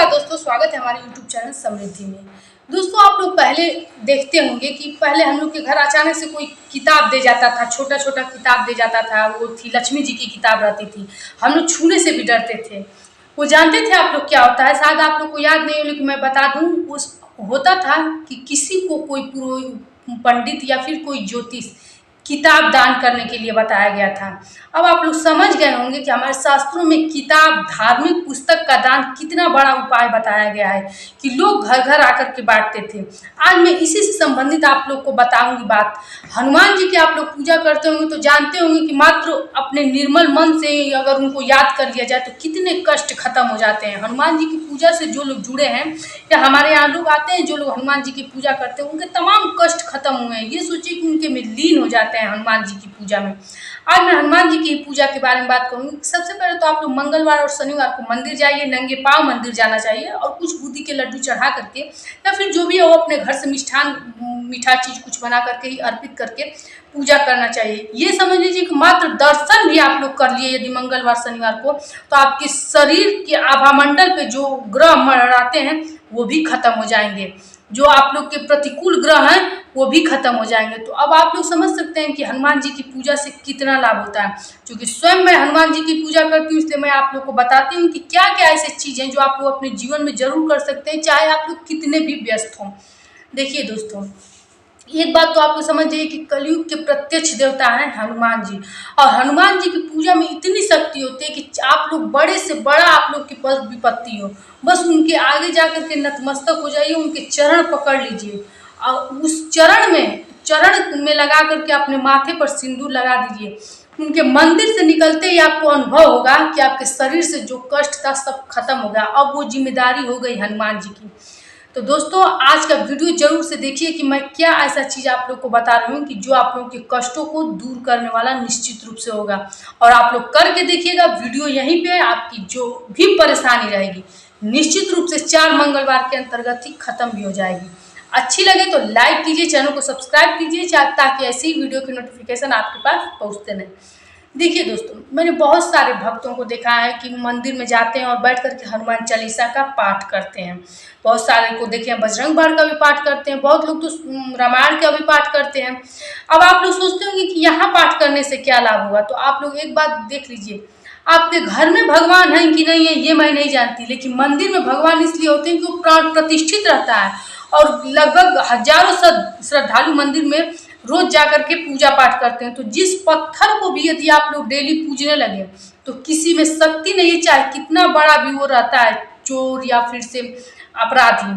नमस्कार दोस्तों, स्वागत है हमारे YouTube चैनल समृद्धि में। दोस्तों, आप लोग पहले देखते होंगे कि पहले हम लोग के घर अचानक से कोई किताब दे जाता था, छोटा छोटा किताब दे जाता था। वो थी लक्ष्मी जी की किताब रहती थी। हम लोग छूने से भी डरते थे। वो जानते थे आप लोग क्या होता है, शायद आप लोग को याद नहीं हो, लेकिन मैं बता दूं। उस होता था कि किसी को कोई पंडित या फिर कोई ज्योतिष किताब दान करने के लिए बताया गया था। अब आप लोग समझ गए होंगे कि हमारे शास्त्रों में किताब, धार्मिक पुस्तक का दान कितना बड़ा उपाय बताया गया है कि लोग घर घर आकर के बांटते थे। आज मैं इसी से संबंधित आप लोग को बताऊंगी बात। हनुमान जी की आप लोग पूजा करते होंगे तो जानते होंगे कि मात्र अपने निर्मल मन से अगर उनको याद कर लिया जाए तो कितने कष्ट खत्म हो जाते हैं। हनुमान जी की पूजा से जो लोग जुड़े हैं या हमारे यहाँ लोग आते हैं, जो लोग हनुमान जी की पूजा करते हैं, उनके तमाम कष्ट खत्म हुए हैं। ये सोचिए कि उनके में लीन हो जाते हैं हनुमान जी की पूजा में। आज मैं हनुमान जी की पूजा के बारे में बात करूंगी। सबसे पहले तो आप लोग मंगलवार और शनिवार को मंदिर जाइए, नंगे पांव मंदिर जाना चाहिए और कुछ बूंदी के लड्डू चढ़ा करके या फिर जो भी हो अपने घर से मीठा चीज कुछ बना करके ही अर्पित करके पूजा करना चाहिए। ये समझ लीजिए कि मात्र दर्शन भी आप लोग कर लिए यदि मंगलवार शनिवार को, तो आपके शरीर के आभामंडल पे जो ग्रह मंडराते हैं वो भी खत्म हो जाएंगे। जो आप लोग के प्रतिकूल ग्रह हैं वो भी खत्म हो जाएंगे। तो अब आप लोग समझ सकते हैं कि हनुमान जी की पूजा से कितना लाभ होता है। क्योंकि स्वयं मैं हनुमान जी की पूजा करती हूँ, इसलिए मैं आप लोग को बताती हूँ कि क्या क्या ऐसी चीजें जो आप लोग अपने जीवन में जरूर कर सकते हैं, चाहे आप लोग कितने भी व्यस्त हों। देखिए दोस्तों, एक बात तो आपको समझ जाइए कि कलयुग के प्रत्यक्ष देवता हैं हनुमान जी। और हनुमान जी की पूजा में इतनी शक्ति होती है कि आप लोग बड़े से बड़ा आप लोग के पास विपत्ति हो, बस उनके आगे जाकर के नतमस्तक हो जाइए, उनके चरण पकड़ लीजिए और उस चरण में लगा करके अपने माथे पर सिंदूर लगा दीजिए। उनके मंदिर से निकलते ही आपको अनुभव होगा कि आपके शरीर से जो कष्ट था सब खत्म हो गया। अब वो जिम्मेदारी हो गई हनुमान जी की। तो दोस्तों, आज का वीडियो जरूर से देखिए कि मैं क्या ऐसा चीज आप लोग को बता रही हूँ कि जो आप लोगों के कष्टों को दूर करने वाला निश्चित रूप से होगा। और आप लोग करके देखिएगा। वीडियो यहीं पे आपकी जो भी परेशानी रहेगी निश्चित रूप से 4 मंगलवार के अंतर्गत ही खत्म भी हो जाएगी। अच्छी लगे तो लाइक कीजिए, चैनल को सब्सक्राइब कीजिए ताकि ऐसी वीडियो की नोटिफिकेशन आपके पास पहुंचते नहीं। देखिए दोस्तों, मैंने बहुत सारे भक्तों को देखा है कि मंदिर में जाते हैं और बैठ करके हनुमान चालीसा का पाठ करते हैं। बहुत सारे को देखे हैं बजरंग बाण का भी पाठ करते हैं, बहुत लोग तो रामायण का भी पाठ करते हैं। अब आप लोग सोचते होंगे कि यहाँ पाठ करने से क्या लाभ होगा, तो आप लोग एक बात देख लीजिए। आपके घर में भगवान है कि नहीं है ये मैं नहीं जानती, लेकिन मंदिर में भगवान इसलिए होते हैं कि वो प्राण प्रतिष्ठित रहता है और लगभग हजारों श्रद्धालु मंदिर में रोज जाकर के पूजा पाठ करते हैं। तो जिस पत्थर को भी यदि आप लोग डेली पूजने लगे तो किसी में शक्ति नहीं है, चाहे कितना बड़ा भी वो रहता है, चोर या फिर से अपराधी,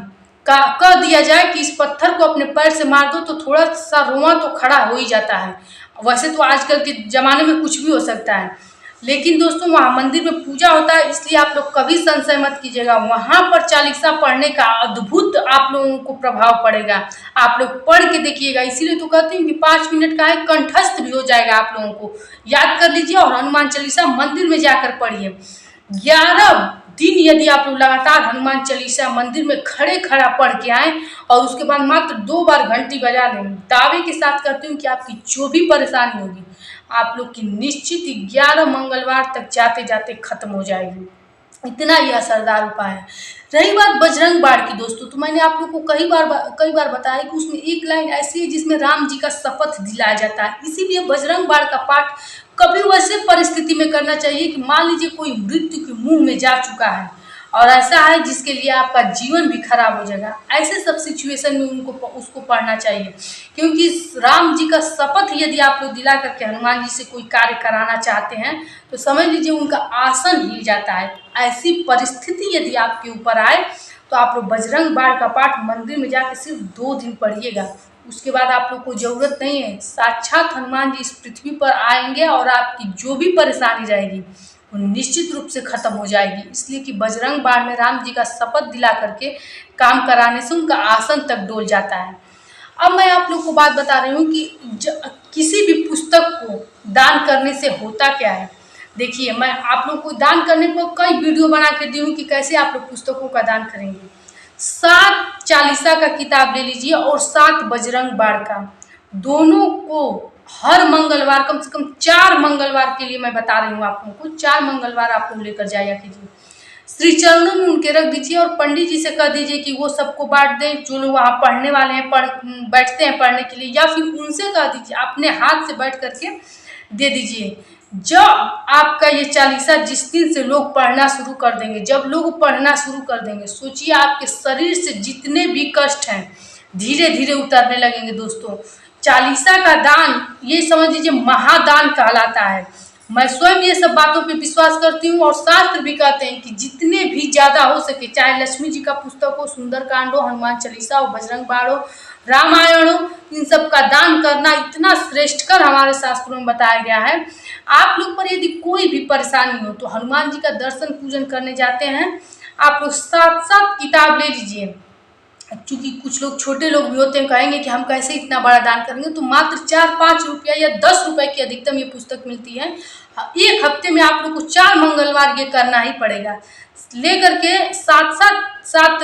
का कह दिया जाए कि इस पत्थर को अपने पैर से मार दो तो थोड़ा सा रोआ तो खड़ा हो ही जाता है। वैसे तो आजकल के जमाने में कुछ भी हो सकता है, लेकिन दोस्तों वहाँ मंदिर में पूजा होता है, इसलिए आप लोग कभी संशय मत कीजिएगा। वहां पर चालीसा पढ़ने का अद्भुत आप लोगों को प्रभाव पड़ेगा। आप लोग पढ़ के देखिएगा। इसीलिए तो कहती हूँ कि 5 मिनट का है, कंठस्थ भी हो जाएगा। आप लोगों को याद कर लीजिए और हनुमान चालीसा मंदिर में जाकर पढ़िए। 11 दिन यदि आप लोग लगातार हनुमान चालीसा मंदिर में खड़ा पढ़ के आए और उसके बाद मात्र 2 बार घंटी बजा लें, दावे के साथ कहती हूँ कि आपकी जो भी परेशानी होगी आप लोग की निश्चित 11 मंगलवार तक जाते जाते खत्म हो जाएगी। इतना ही असरदार उपाय है। रही बात बजरंग बाण की दोस्तों, तो मैंने आप लोग को कई बार बताया कि उसमें एक लाइन ऐसी है जिसमें राम जी का शपथ दिलाया जाता है। इसीलिए बजरंग बाण का पाठ कभी वैसे परिस्थिति में करना चाहिए कि मान लीजिए कोई मृत्यु के मुंह में जा चुका है और ऐसा है जिसके लिए आपका जीवन भी खराब हो जाएगा, ऐसे सब सिचुएशन में उसको पढ़ना चाहिए। क्योंकि राम जी का शपथ यदि आप लोग दिला करके हनुमान जी से कोई कार्य कराना चाहते हैं तो समझ लीजिए उनका आसन हिल जाता है। ऐसी परिस्थिति यदि आपके ऊपर आए तो आप लोग बजरंग बाण का पाठ मंदिर में जाकर सिर्फ 2 दिन पढ़िएगा। उसके बाद आप लोग को जरूरत नहीं है, साक्षात हनुमान जी इस पृथ्वी पर आएंगे और आपकी जो भी परेशानी रहेगी वो निश्चित रूप से खत्म हो जाएगी। इसलिए कि बजरंग बाण में राम जी का शपथ दिला करके काम कराने से उनका आसन तक डोल जाता है। अब मैं आप लोग को बात बता रही हूँ कि किसी भी पुस्तक को दान करने से होता क्या है। देखिए, मैं आप लोग को दान करने पर कई वीडियो बना के दी हूँ कि कैसे आप लोग पुस्तकों का दान करेंगे। 7 चालीसा का किताब ले लीजिए और 7 बजरंग बाण का, दोनों को हर मंगलवार कम से कम 4 मंगलवार के लिए मैं बता रही हूँ आप लोगों को, 4 मंगलवार आप लोग लेकर जाया कीजिए। श्री चरणों में उनके रख दीजिए और पंडित जी से कह दीजिए कि वो सबको बांट दें, जो लोग वहाँ पढ़ने वाले हैं, बैठते हैं पढ़ने के लिए, या फिर उनसे कह दीजिए अपने हाथ से बैठ करके दे दीजिए। जब आपका ये चालीसा जिस दिन से लोग पढ़ना शुरू कर देंगे, जब लोग पढ़ना शुरू कर देंगे, सोचिए आपके शरीर से जितने भी कष्ट हैं धीरे धीरे उतरने लगेंगे दोस्तों। चालीसा का दान ये समझ लीजिए महादान कहलाता है। मैं स्वयं ये सब बातों पे विश्वास करती हूँ और शास्त्र भी कहते हैं कि जितने भी ज़्यादा हो सके, चाहे लक्ष्मी जी का पुस्तक हो, सुंदरकांड हो, हनुमान चालीसा हो, बजरंग बाण हो, रामायण हो, इन सब का दान करना इतना श्रेष्ठकर हमारे शास्त्रों में बताया गया है। आप लोग पर यदि कोई भी परेशानी हो तो हनुमान जी का दर्शन पूजन करने जाते हैं, आप लोग साथ साथ किताब ले लीजिए। चूँकि कुछ लोग छोटे लोग भी होते हैं, कहेंगे कि हम कैसे इतना बड़ा दान करेंगे, तो मात्र 4-5 रुपया या 10 रुपये की अधिकतम ये पुस्तक मिलती है। एक हफ्ते में आप लोग को 4 मंगलवार ये करना ही पड़ेगा। लेकर के साथ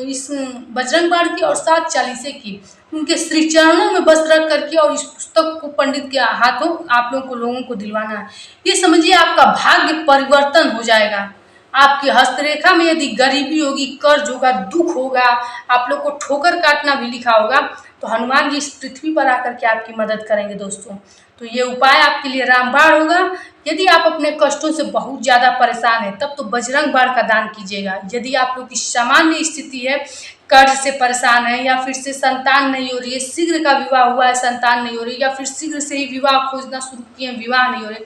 इस बजरंग बाण की और 7 चालीसे की उनके श्री चरणों में बस रख करके और इस पुस्तक को पंडित के हाथों आप लोगों को दिलवाना है। ये समझिए आपका भाग्य परिवर्तन हो जाएगा। आपकी हस्तरेखा में यदि गरीबी होगी, कर्ज होगा, दुख होगा, आप लोग को ठोकर काटना भी लिखा होगा, तो हनुमान जी इस पृथ्वी पर आकर के आपकी मदद करेंगे दोस्तों। तो ये उपाय आपके लिए रामबाण होगा। यदि आप अपने कष्टों से बहुत ज़्यादा परेशान हैं तब तो बजरंग बाण का दान कीजिएगा। यदि आप लोग की सामान्य स्थिति है, कर्ज से परेशान है, या फिर से संतान नहीं हो रही है, शीघ्र का विवाह हुआ है संतान नहीं हो रही, या फिर शीघ्र से ही विवाह खोजना शुरू किए हैं विवाह नहीं हो रहे,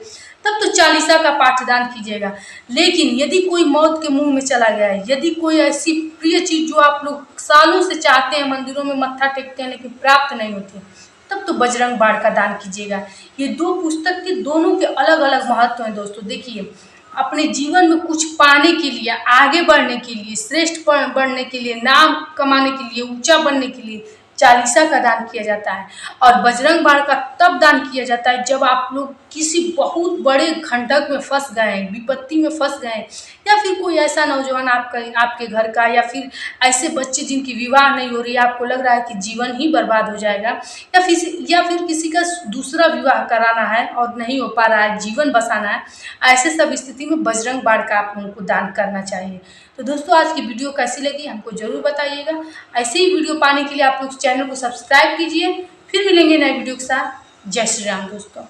तब तो चालीसा का पाठदान कीजिएगा। लेकिन यदि कोई मौत के मुंह में चला गया है, यदि कोई ऐसी प्रिय चीज़ जो आप लोग सालों से चाहते हैं, मंदिरों में मत्था टेकते हैं लेकिन प्राप्त नहीं होती, तब तो बजरंग बाण का दान कीजिएगा। ये 2 पुस्तक के दोनों के अलग अलग महत्व हैं दोस्तों। देखिए, अपने जीवन में कुछ पाने के लिए, आगे बढ़ने के लिए, श्रेष्ठ बढ़ने के लिए, नाम कमाने के लिए, ऊंचा बनने के लिए चालीसा का दान किया जाता है। और बजरंग बाण का तब दान किया जाता है जब आप लोग किसी बहुत बड़े खंडक में फंस गए हैं, विपत्ति में फंस गए हैं, या फिर कोई ऐसा नौजवान आपके घर का, या फिर ऐसे बच्चे जिनकी विवाह नहीं हो रही है, आपको लग रहा है कि जीवन ही बर्बाद हो जाएगा, या फिर किसी का दूसरा विवाह कराना है और नहीं हो पा रहा है, जीवन बसाना है, ऐसे सब स्थिति में बजरंग बाण का आप लोगों को दान करना चाहिए। तो दोस्तों, आज की वीडियो कैसी लगी हमको जरूर बताइएगा। ऐसे ही वीडियो पाने के लिए आप लोग चैनल को सब्सक्राइब कीजिए। फिर मिलेंगे नए वीडियो के साथ। जय श्री राम दोस्तों।